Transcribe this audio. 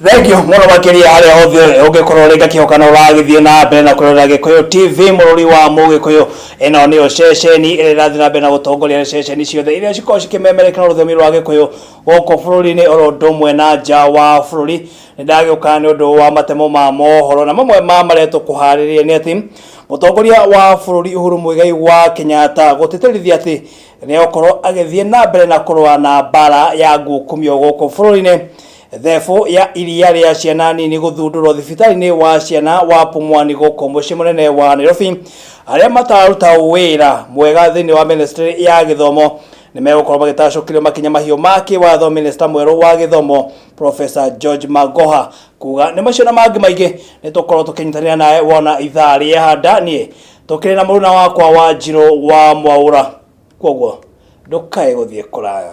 Thank you muno makiria aria othe ungikorwo ringa kihokana uragithie na mbere na kurora Gikuyu TV mururi wa Mugikuyu eno ni ceceni irathi na mbere na gutongoria ceceni ciothe iria cikorwo cikimemerekana ruthiomi rwa Gikuyu goko bururi-ini oro ndomwe na nja wa bururi ndagiuka ni undu wa matemo ma mohoro na mamwe ma mareto kuhariria ni ati mutongoria wa bururi Uhuru Muigai wa Kenyatta gutiterithia ati ni okorwo agithie na mbere na kurwa na bara ya ngukumio goko bururi-ini therefore ya iria ria ciana nini guthundurwo thibitari-ini wa ciana wa Pumwani goko mucii munene wa Nairobi aria mataruta wira mwega thiini wa ministry ya githomo nimegukorwo magitacokirio makinya mahio make watho minister mweru wa githomo Professor George Magoha kuga ni macio na mangi maingi nitukorwo tukinyitanira nae wona ithaa ria ndanie tukiri na muruna wakwa wa Njiro wa Mwaura koguo ndukae guthie kuraya.